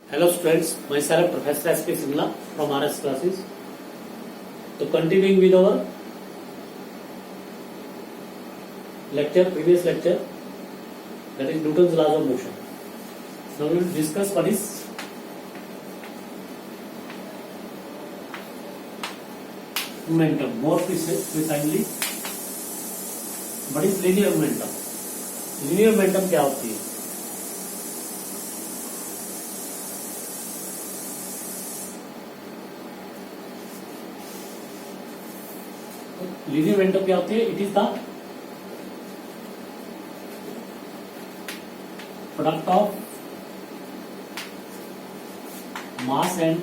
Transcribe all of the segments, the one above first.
Hello students, myself Professor S.K. Simla from RS classes. So continuing with our previous lecture, that is Newton's laws of motion. Now we will discuss what is momentum. More precisely, what is linear momentum? Linear momentum क्या होती है? Linear momentum क्या होती है? It is the product of mass and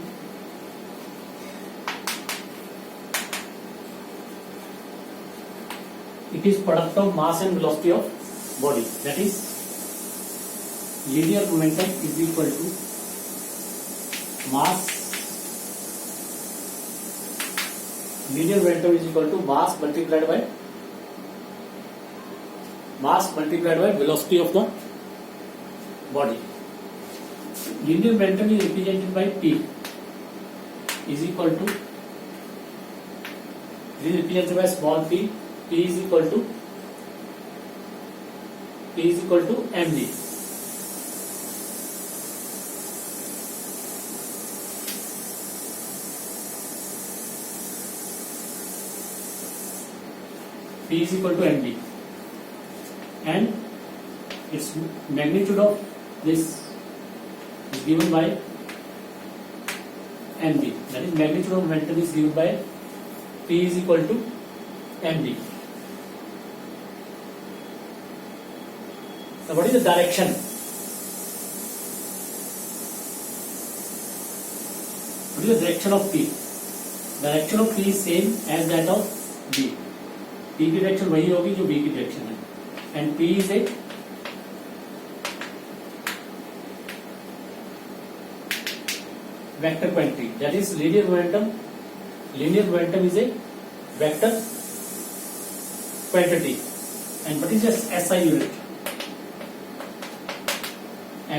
it is product of mass and velocity of body. That is linear momentum is equal to mass. Linear momentum is equal to mass multiplied by velocity of the body. Linear momentum is represented by P is equal to, it is represented by small p. P is equal to md. P is equal to md, and its magnitude of this is given by md. That is, magnitude of momentum is given by P is equal to md. So what is the direction? What is the direction of P? Direction of P is same as that of B. P की direction वही होगी जो B की direction है, and P is a vector quantity. That is linear momentum. Linear momentum is a vector quantity. And what is the SI unit?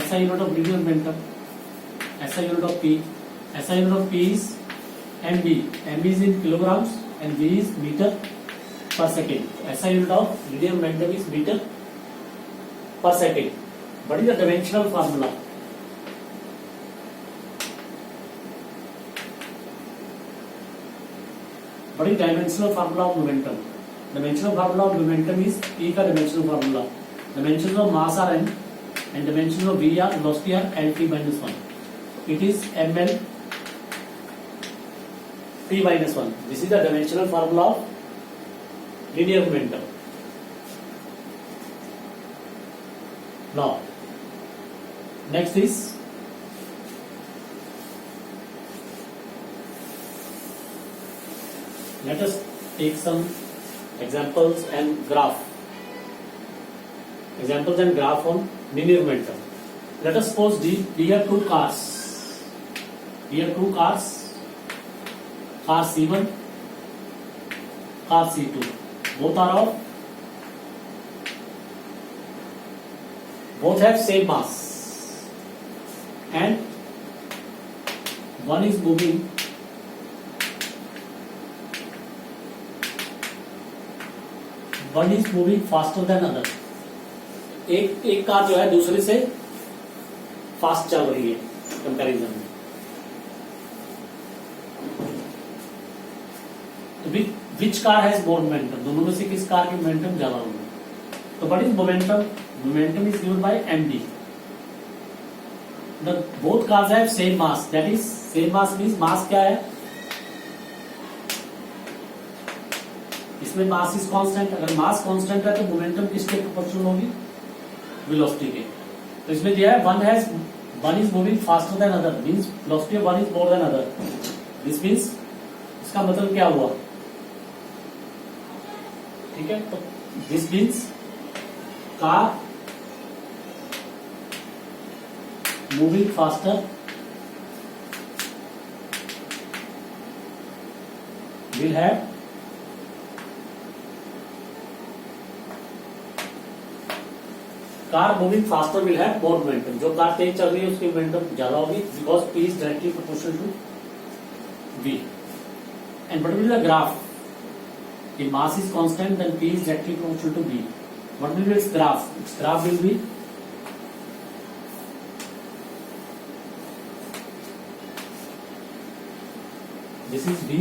SI unit of linear momentum, SI unit of P. SI unit of P is MB. MB is in kilograms and V is meter per second. SI unit of linear momentum is meter per second. What is the dimensional formula? What is dimensional formula of momentum? Dimensional formula of momentum is P का dimensional formula. Dimensions of mass are n and dimensions of V are velocity are Lt minus 1. It is ml T minus 1. This is the dimensional formula of linear momentum. Now, next is let us take some examples and graph. Examples and graph on linear momentum. Let us suppose we have two cars. Car C1, car C2. Both have same mass, and one is moving faster than other. एक car जो है दूसरे से fast चल रही है comparison में. Which car has more momentum? दोनों में से किस कार की मोमेंटम ज्यादा होगी? तो what is momentum? Momentum is given by md. The both cars have same mass. That is, same mass means mass क्या है? इसमें mass is constant. अगर mass constant है तो momentum किसके प्रोपोर्शनल होगी? वेलोसिटी के. तो इसमें दिया है one is moving faster than other, means velocity of one is more than other. This means इसका मतलब क्या हुआ? ठीक है, तो this means car moving faster will have car moving faster will have more momentum, जो कार तेज चल रही है उसकी मोमेंटम ज्यादा होगी, because P is directly proportional to V. And what will be the graph? if mass is constant then p is directly proportional to v. What will be its graph? Its graph will be this is v,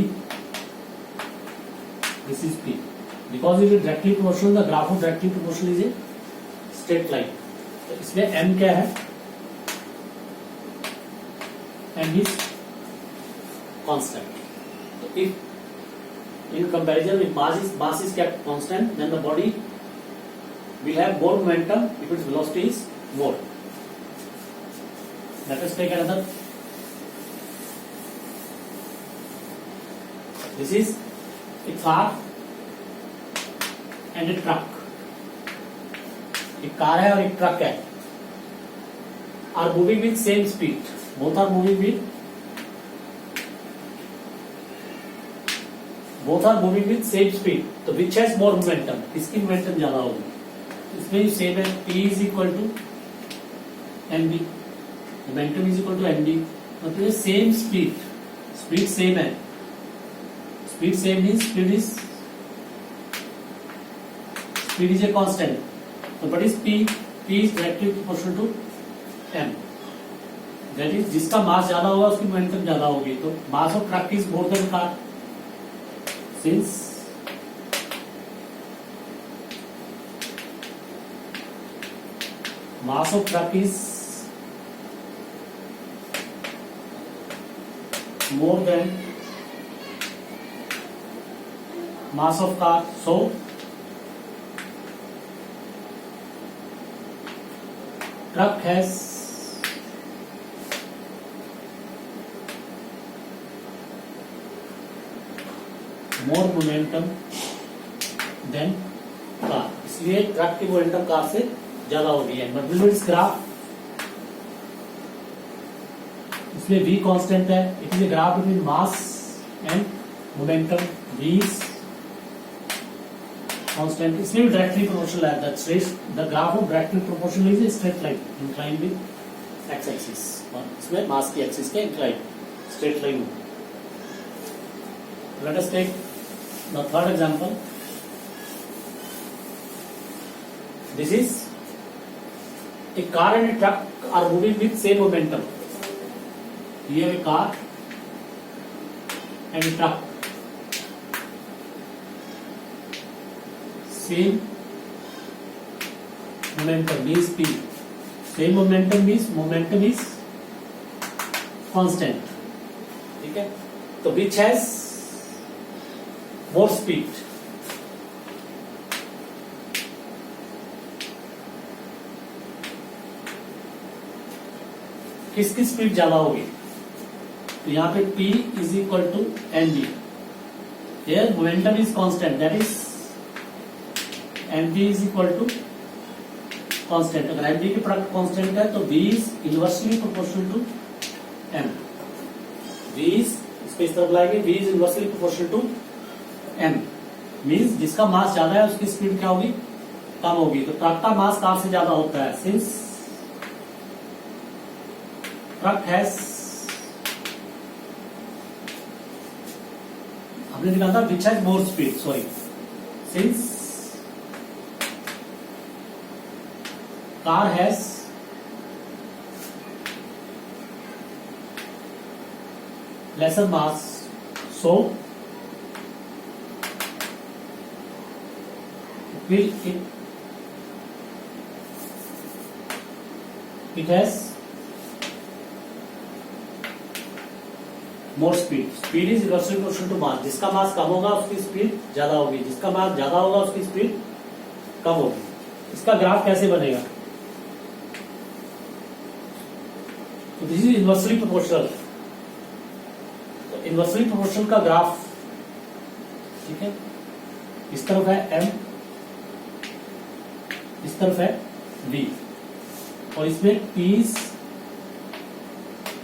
this is p. Because it is directly proportional, the graph of directly proportional is a straight line. तो इसमें m क्या है? m is constant. So if in comparison with mass is kept constant, then the body will have more momentum if its velocity is more. Let us take another. This is a car and a truck. एक car है और एक truck है, are moving with same speed. Both are moving with same speed. तो which has more momentum? इसकी momentum ज्यादा होगी. इसमें सेम है, P is equal to mb, momentum is equal to mb. मतलब सेम स्पीड सेम है. Speed same means speed is a constant. तो what is P? P is directly proportional to m. That is जिसका mass ज्यादा होगा उसकी momentum ज्यादा होगी. तो mass of truck is more than car. Since mass of truck is more than mass of car, so truck has more momentum than car. इसलिए truck की momentum car से ज्यादा होगी. है बट विल इट्स ग्राफ, इसलिए v constant है. It is a graph between mass and momentum. v is constant, इसलिए directly proportional है. The graph of directly proportional is a straight line incline with x axis. इसमें मास की axis के incline straight line. Let us take the third example. This is a car and a truck are moving with same momentum. Here a car and a truck, same momentum means p. Same momentum means momentum is constant. ठीक है. तो which has more speed? किसकी speed ज्यादा होगी? तो यहाँ पे P is equal to mb. Here momentum is constant, that is mb is equal to constant. अगर mb की प्रोडक्ट कांस्टेंट है तो v is inversely proportional to m. v is इसको इस तरफ लाएंगे, v is inversely proportional to m. Means जिसका mass ज्यादा है उसकी स्पीड क्या होगी? कम होगी. तो ट्रक का मास कार से ज्यादा होता है. सिंस ट्रक हैज, हमने निकाला था which has more speed. Sorry, since car has lesser mass, so it has more speed. Speed is inversely proportional to mass. जिसका मास कम होगा उसकी स्पीड ज्यादा होगी, जिसका मास ज्यादा होगा उसकी स्पीड कम होगी. इसका ग्राफ कैसे बनेगा? तो दिस इज इनवर्सली प्रोपोर्शनल. तो इनवर्सली प्रोपोर्शनल का ग्राफ, ठीक है, इस तरफ है m, इस तरफ है v, और इसमें p इज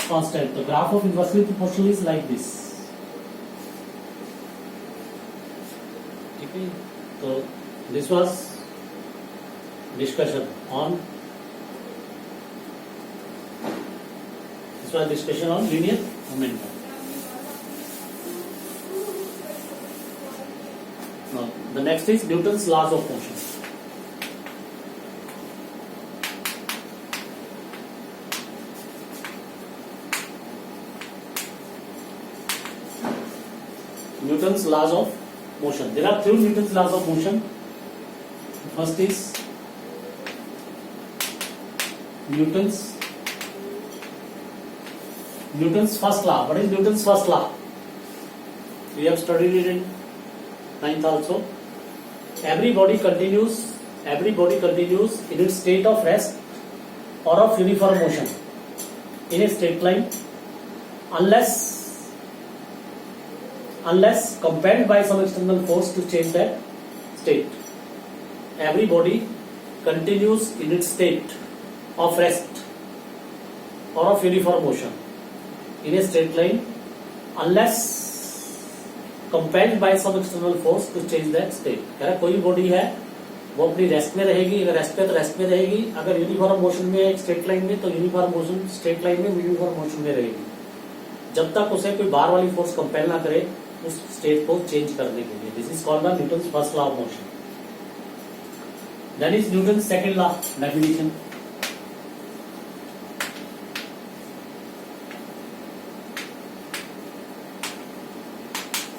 कांस्टेंट. तो graph of inversely proportional is like this. ठीक है. तो this was discussion on This was discussion on linear momentum. Now, the next is Newton's laws of motion. Newton's laws of motion. There are three Newton's laws of motion. First is Newton's first law. What is Newton's first law? We have studied it in ninth also. Every body continues in its state of rest or of uniform motion in a straight line unless compelled by some external force to change that state. Every body continues in its state of rest or of uniform motion in a straight line unless compelled by some external force to change that state. कह रहा कोई body है वो अपनी rest में रहेगी, अगर rest पे तो रेस्ट में रहेगी, अगर यूनिफॉर्म मोशन में एक स्ट्रेट लाइन में तो यूनिफॉर्म मोशन स्ट्रेट लाइन में यूनिफॉर्म मोशन में रहेगी, जब तक उसे कोई बाहर वाली फोर्स कंपेल ना करे उस स्टेट को चेंज करने के लिए. This is called the Newton's first law of motion. Then is Newton's second law definition.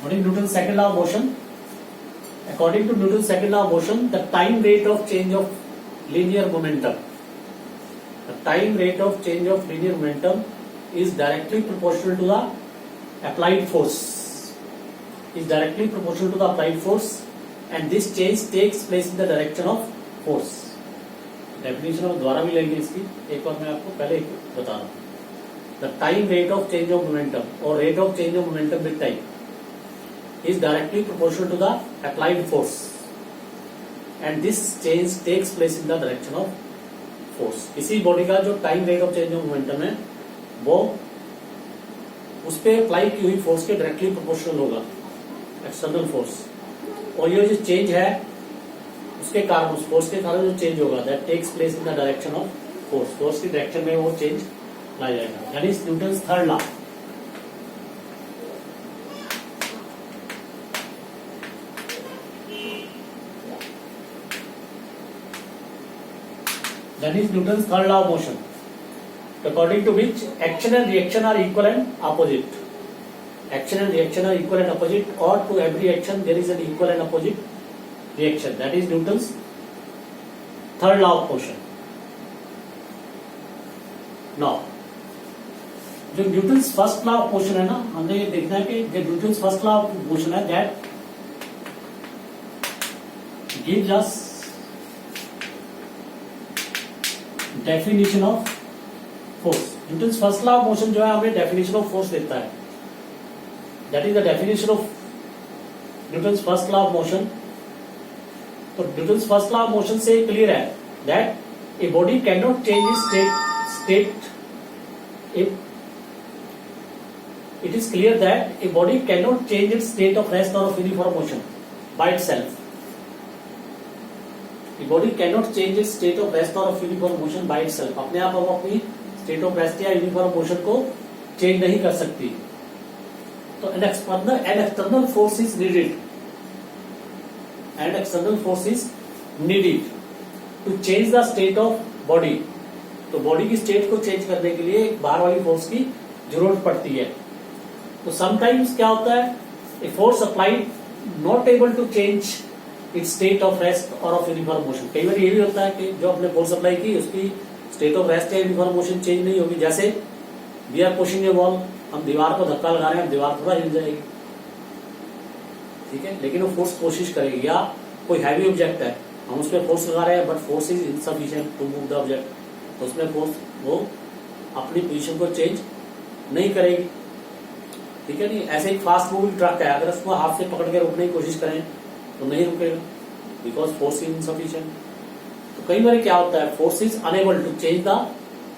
What is Newton's second law of motion? According to Newton's second law of motion, the time rate of change of linear momentum, is directly proportional to the applied force. And this change takes place in the direction of force. Definition of द्वारा भी लेंगे इसकी, एक बार मैं आपको पहले बता रहा हूँ. The time rate of change of momentum or rate of change of momentum with time is directly proportional to the applied force, and this change takes place in the direction of force. किसी body का जो time rate of change of momentum है वो उस पे apply की हुई force के डायरेक्टली प्रोपोर्शनल होगा, एक्सटर्नल फोर्स. और ये जो चेंज है उसके कारण, उस फोर्स के कारण जो चेंज होगा, that takes place in the direction of force. Force की डायरेक्शन में वो चेंज लाया जाएगा. That is Newton's third law. That is Newton's third law of motion, according to which action and reaction are equal and opposite. Action and reaction are equal and opposite, or to every action there is an equal and opposite reaction. That is Newton's third law of motion. Now, जो Newton's first law of motion है ना, हमने ये देखना है कि जो Newton's first law of motion है that gives us definition of force. Newton's first law of motion जो है हमें डेफिनेशन ऑफ फोर्स देता है. That is the definition of Newton's first law of motion. तो Newton's first law of motion से clear है that a body can not change its state. It is clear that a body cannot change its state of rest or of uniform motion by itself. A body cannot change its state of rest or of uniform motion by itself. अपने आप वो अपनी state of rest या uniform motion को change नहीं कर सकती. तो an external force is needed. An external force is needed to change the state of body. तो बॉडी की स्टेट को चेंज करने के लिए बाहर वाली फोर्स की जरूरत पड़ती है. तो समटाइम्स क्या होता है, a force applied not able to change its state of rest और ऑफ यूनिफॉर्म मोशन. कई बार ये भी होता है कि जो आपने फोर्स अप्लाई की उसकी स्टेट ऑफ रेस्ट या यूनिफॉर्म मोशन चेंज नहीं होगी. जैसे we are pushing a wall, हम दीवार को धक्का लगा रहे हैं, दीवार थोड़ा हिल जाएगी, ठीक है, लेकिन वो फोर्स कोशिश करेगी. या कोई हैवी ऑब्जेक्ट है, हम उस पर फोर्स लगा रहे हैं but force is insufficient to move the object, तो उसमें फोर्स वो अपनी पोजीशन को चेंज नहीं करेगी. ठीक है नहीं. ऐसे एक फास्ट मूविंग ट्रक है, अगर उसको हाथ से पकड़ के रोकने की कोशिश करें तो नहीं रुकेगा, बिकॉज फोर्स इज इनसफिशिएंट. तो कई बार क्या होता है, force is unable to change the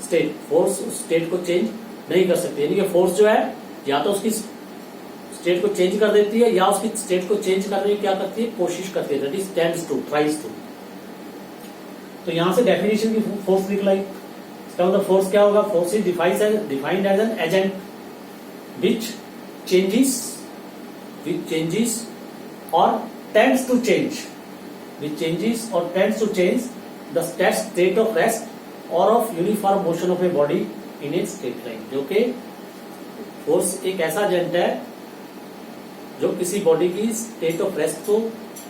state. Force state को चेंज नहीं कर सकती, यानी कि फोर्स जो है या तो उसकी स्टेट को चेंज कर देती है या उसकी स्टेट को चेंज करने की क्या करती है, कोशिश करती है. That is tries to. तो यहां से डेफिनेशन की फोर्स निकलाई. इसका मतलब फोर्स क्या होगा? Force is defined as an agent which changes और tends to change the state of rest और of uniform motion of a body in a straight line. जो कि फोर्स एक ऐसा एजेंट है जो किसी बॉडी की स्टेट ऑफ रेस्ट को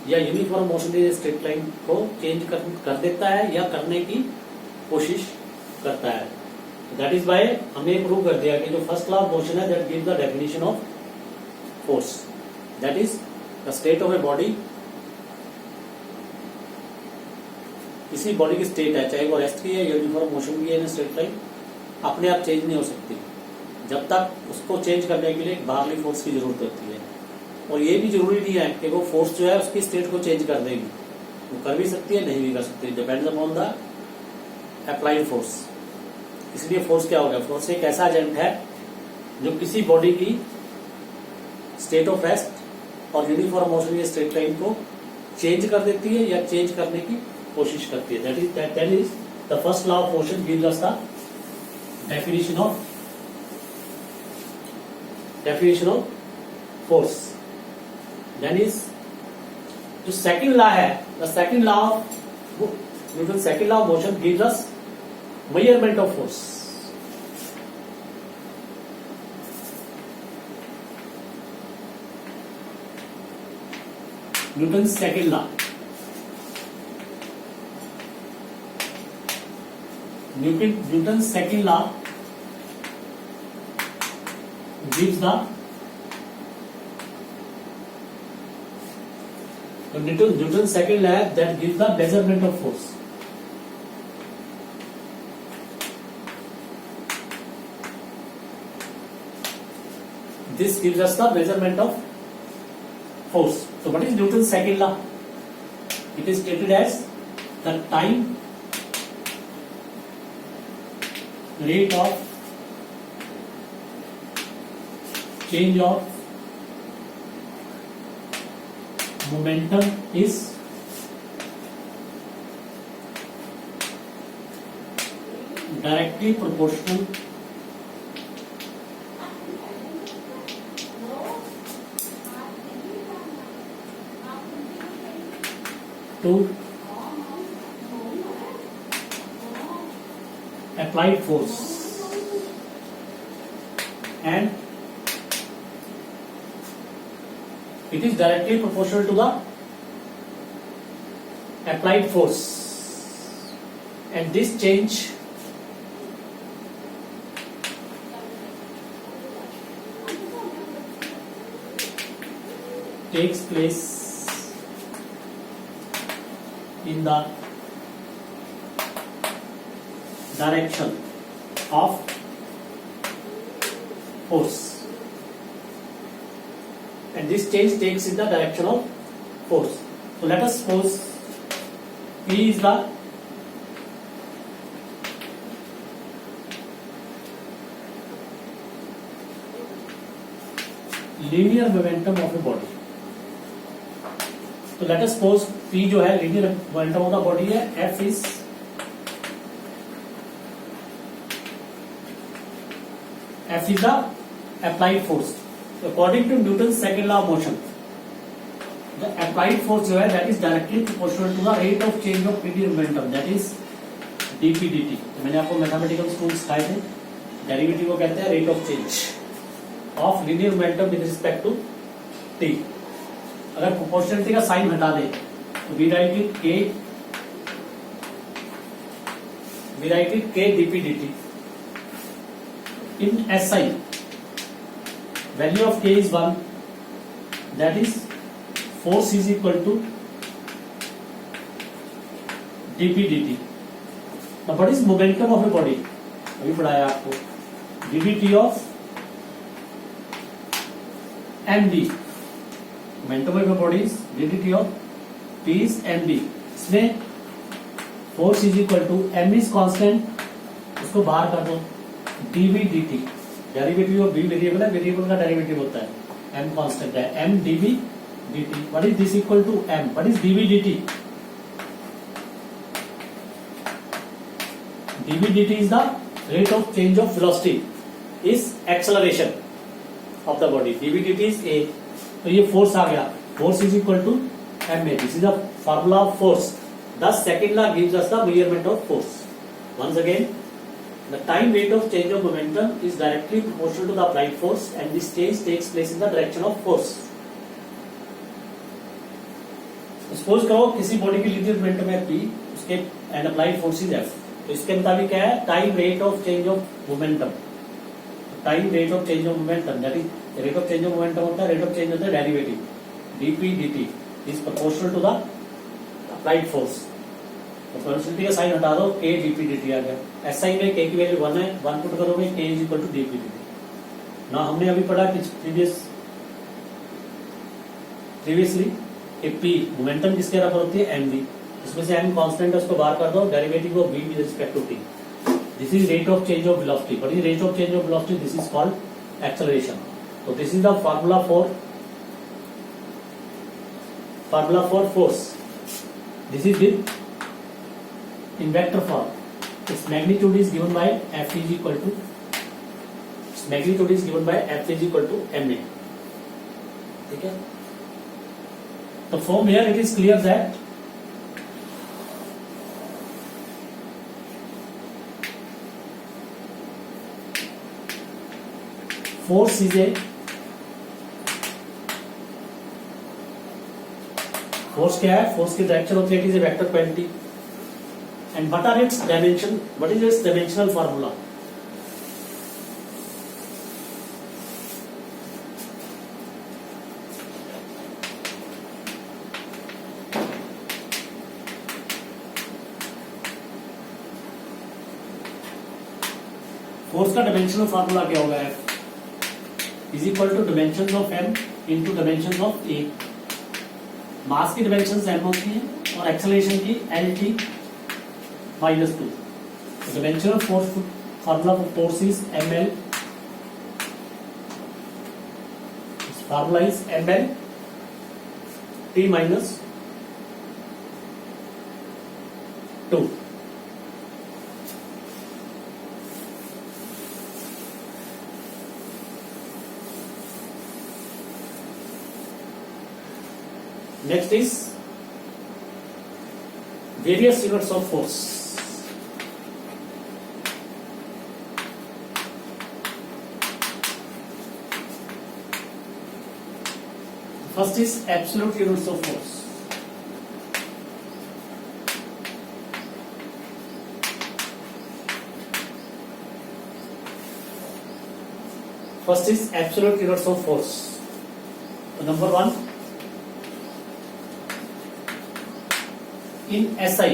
या uniform motion in straight line को चेंज कर देता है या करने की कोशिश करता है। दैट इज बाय हमने प्रूव कर दिया कि जो फर्स्ट लॉ ऑफ मोशन है that gives the definition of force, that is the state of a body. किसी बॉडी की स्टेट है, चाहे वो रेस्ट की है, यूनिफॉर्म मोशन की है, स्ट्रेट लाइन, अपने आप चेंज नहीं हो सकती जब तक उसको चेंज करने के लिए बाहरी फोर्स की जरूरत होती है। और ये भी जरूरी नहीं है कि वो फोर्स जो है उसकी स्टेट को चेंज कर देगी, वो कर भी सकती है, नहीं भी कर सकती, depends upon the applied force. इसलिए फोर्स क्या हो गया? फोर्स एक ऐसा एजेंट है जो किसी बॉडी की स्टेट ऑफ रेस्ट और यूनिफॉर्म मोशन या स्ट्रेट लाइन को चेंज कर देती है या चेंज करने की कोशिश करती है। That is the first law of motion gives us the definition of force. Then is जो सेकंड लॉ है, the second law of Newton second law of motion gives us measurement of force. Newton second law, Newton second law gives the Newton's second law that gives the measurement of force. This gives us the measurement of force. So what is Newton's second law? It is stated as the time rate of change of momentum is directly proportional to applied force and it is directly proportional to the applied force, and this change takes place in the direction of force, and this change takes in the direction of force. So let us suppose P is the linear momentum of a body. So let us suppose P जो है linear momentum of the body है, F is the applied force. So according to Newton's second law of motion, the applied force जो है that is directly proportional to the rate of change of linear momentum, that is dp dt. तो मैंने आपको mathematical school सिखाए थे, derivative को कहते हैं rate of change of linear momentum with respect to t। अगर प्रोपोर्शनलिटी का साइन हटा दे तो we write it k dp dt. In SI, value of k is 1, that is force is equal to dp dt. Now what is momentum of a body? अभी पढ़ाया आपको ddt of mb. Momentum of a body is ddt of p is mb. इसमें force is equal to m is constant, उसको बाहर कर दो, dv dt. Derivative of b variable है, variable का डेरिवेटिव होता है, m कांस्टेंट है, m dv dt. What is this equal to m? What is dv dt? dv dt is the rate of change of velocity, is acceleration of the body. dv dt is a, तो ये force आ गया, force is equal to ma. This is the formula of force. Thus second law gives us the measurement of force. Once again, the time rate of change of momentum is directly proportional to the applied force, and this change takes place in the direction of force. Suppose करो किसी body की linear momentum है p, उसके and applied force is f. तो इसके मुताबिक क्या है, time rate of change of momentum. Time rate of change of momentum that is rate of change of momentum होता है, रेट ऑफ चेंज होता है derivative dp dt is proportional to the applied force. तो velocity का sign हटा दो, k dp dt आ गया. SI में k की वैल्यू 1 है, 1 पुट करोगे k is equal to dp dt. ना हमने अभी पढ़ा कि प्रीवियसली कि p मोमेंटम किसके बराबर होती है, mv. इसमें से m कांस्टेंट है, उसको बाहर कर दो, derivative of v with respect to t. This is rate of change of velocity. What is rate of change of velocity? This is called acceleration. तो this is the formula for force. This is with in vector form. Its magnitude is given by F is equal to ma. ठीक है. So from here it is clear that force is a force क्या है, force की direction होती है, it is a vector quantity. And what are its dimension? What is its dimensional formula? Force का dimensional formula क्या होगा? F is equal to dimensions of m into dimensions of a. मास की dimensions m होती है और acceleration की lt -2. The dimensional force formula for force is ml. This formula is ml t minus 2. Next is various units of force. First is absolute units of force. First is absolute units of force. So number 1, in SI,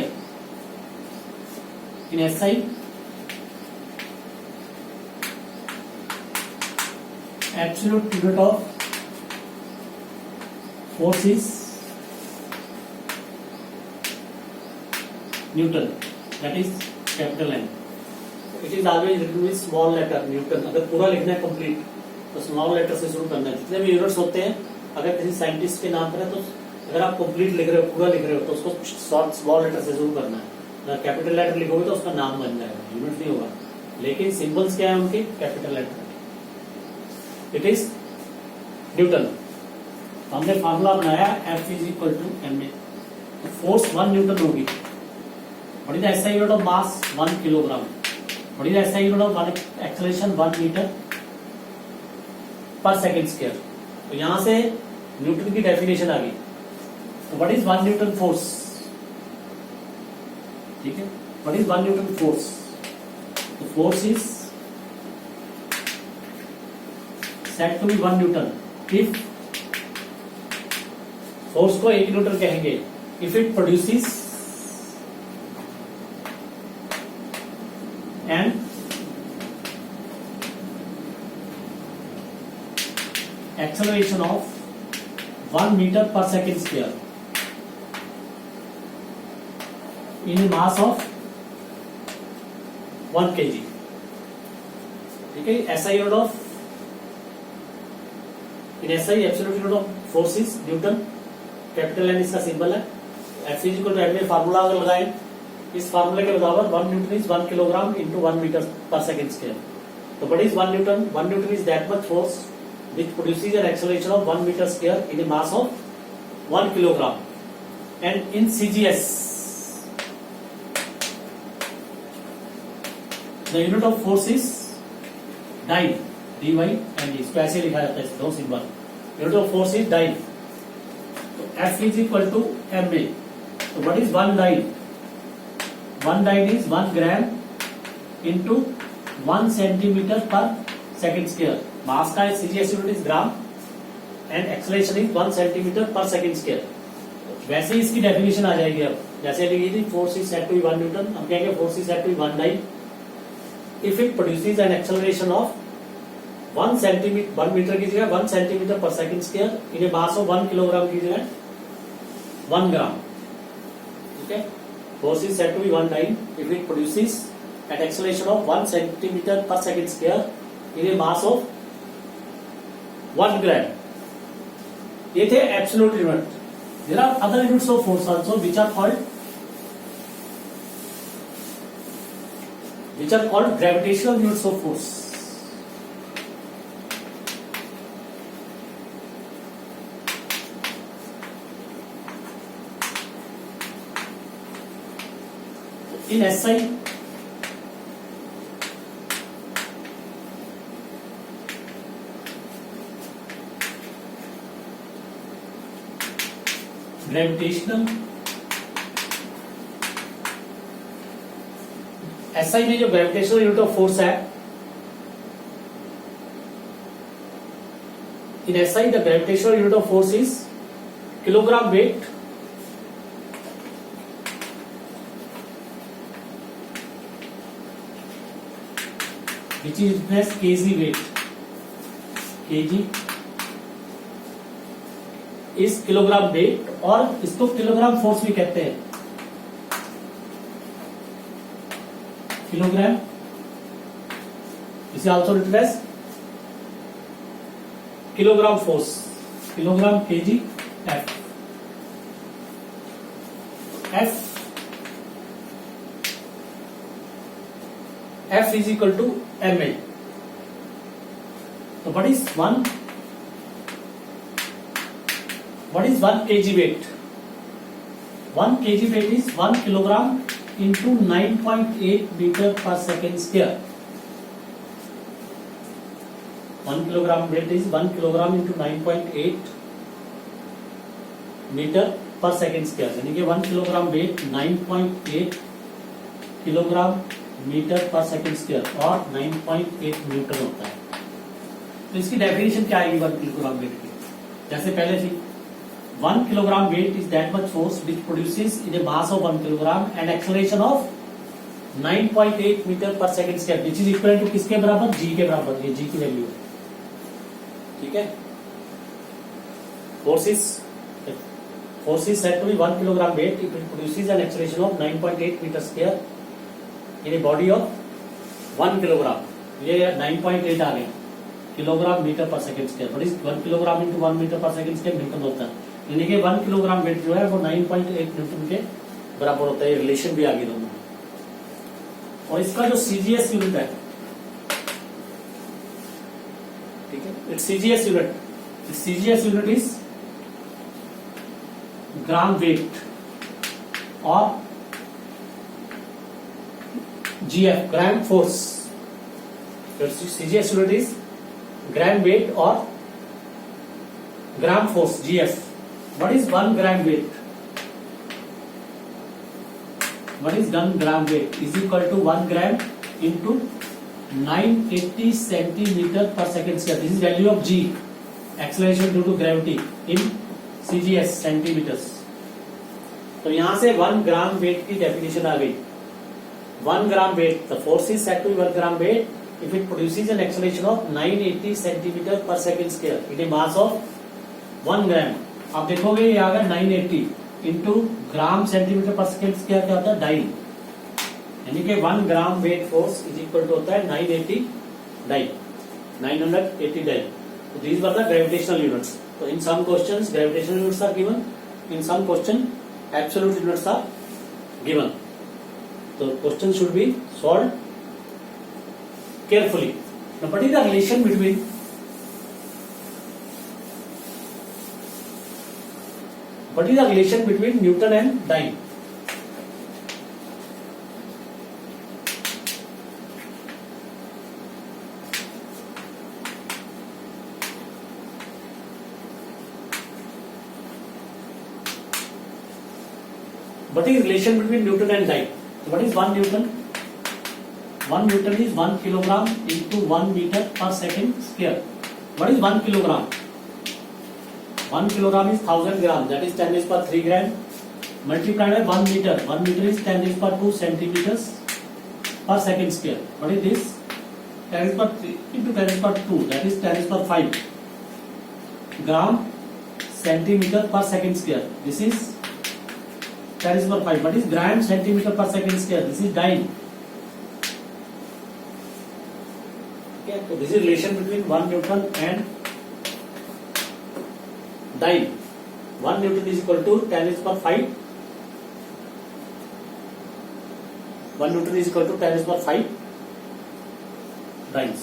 absolute unit of force is Newton, that is capital N. It is always written with small letter Newton. अगर पूरा लिखना है complete तो small letter से शुरू करना है. जितने भी यूनिट्स होते हैं, अगर किसी साइंटिस्ट के नाम पर है तो अगर आप कंप्लीट लिख रहे हो, पूरा लिख रहे हो, तो उसको शॉर्ट स्मॉल लेटर से शुरू करना है. अगर कैपिटल लेटर लिखोगे तो उसका नाम बन जाएगा, यूनिट नहीं होगा. लेकिन सिंबल्स क्या है उनके? Capital letter. It is Newton. हमने फार्मूला बनाया F is equal to ma. तो फोर्स 1 न्यूटन होगी. What is the SI unit of mass? 1 kilogram. What is the SI unit of acceleration? 1 metre per second square. तो यहां से Newton की definition आ गई. तो व्हाट इज 1 न्यूटन फोर्स? ठीक है, व्हाट इज 1 न्यूटन फोर्स? तो force is set to be 1 newton if force को 1 न्यूटन कहेंगे if it produces and acceleration of 1 metre per second square in mass of 1 kg. ठीक है. SI unit of in SI absolute unit of force is newton. Capital N इसका सिंबल है. F is equal to M में formula अगर लगाएं इस फार्मूले के बराबर 1 Newton is 1 kilogram into 1 metre per second square. तो what is 1 Newton? 1 Newton is that much force which produces an acceleration of 1 meter square in a mass of 1 kilogram. And in CGS, the unit of force is dyne, dy and इसको ऐसे लिखा जाता है, दो symbol. Unit of force is dyne. तो F is equal to ma. So what is 1 dyne? 1 dyne is 1 gram into 1 centimetre per second square. मास का CGS unit is gram and acceleration is 1 centimetre per second square. वैसे ही इसकी definition आ जाएगी. अब जैसे लिखी थी force is set to be 1 Newton, हम कहेंगे force is set to be 1 dyne if it produces an acceleration of 1 centimetre, 1 metre की जगह 1 centimetre per second square in a mass of 1 kilogram की जगह 1 ग्राम. ठीक है, force is set to be 1 dyne if it produces at acceleration of 1 centimeter per second square in a mass of 1 gram. ये थे absolute limit. There are other units of force also which are called gravitational units of force. In SI gravitational, SI में जो gravitational unit of force है, in SI the gravitational unit of force is kilogram weight which is KG weight. KG is kilogram weight और इसको kilogram force भी कहते हैं. Kilogram इसे also written as kilogram force. Kilogram KG F. F is equal to M A. तो what is 1 kg weight? 1 kg weight is 1 kilogram into 9.8 meter per second square. 1 kilogram weight is 1 kilogram into 9.8 meter per second square. यानी कि 1 kilogram weight 9.8 kilogram metre per second square और 9.8 Newton होता है. तो इसकी definition क्या आएगी 1 kilogram weight की? जैसे पहले थी 1 kilogram weight is that much force which produces in a mass of 1 kilogram an acceleration of 9.8 meter per second square which is equal to किसके बराबर? g के बराबर. ये g की वैल्यू है. ठीक है, force is said to be 1 kilogram weight if it produces an acceleration of 9.8 meter square in a body of 1 kilogram. ये 9.8 आ गया kilogram metre per second square. But इस 1 kilogram into 1 metre per second square Newton होता है. यानी कि 1 kilogram weight जो है वो 9.8 न्यूटन के बराबर होता है. रिलेशन भी आ गई दोनों. और इसका जो सीजीएस यूनिट है, ठीक है, it's CGS unit is gram weight और GF gram force. CGS unit is gram weight और gram force GF. What is 1 gram weight? What is 1 gram weight? Is equal to 1 gram into 980 centimeter per second square. This is value of g, acceleration due to gravity in CGS centimeters. तो यहां से 1 gram wait की definition आ गई. 1 gram wait, the force is said to be 1 gram weight if it produces an acceleration of 980 centimeter per second square in a mass of 1 gram. आप देखोगे ये आ गया 980 into gram centimetre per second square क्या होता है? Dyne. यानी कि 1 gram weight force is equal to होता है 980 डाइन. 980 डाइन. तो these were the gravitational units. तो in some questions gravitational units are given, in some question absolute units are given. The question should be solved carefully. Now, what is the relation between Newton and dyne? What is relation between Newton and dyne? So what is 1 Newton? 1 Newton is 1 kilogram into 1 meter per second square. What is 1 kilogram? 1 kilogram is 1000 grams, that is 10 raised per 3 gram, multiplied by 1 meter. 1 meter is 10 raised per 2 centimeters per second square. What is this? 10 raised per 3 into 10 raised per 2, that is 10 raised per 5 gram centimeter per second square. This is 10 raised per 5. What is gram centimeter per second square? This is dyne. Okay, so this is relation between 1 Newton and dyne. 1 Newton is equal to 10 raised per 5. 1 Newton is equal to 10 raised per 5 dynes.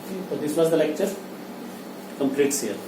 Okay, so this was the lecture. Completes here.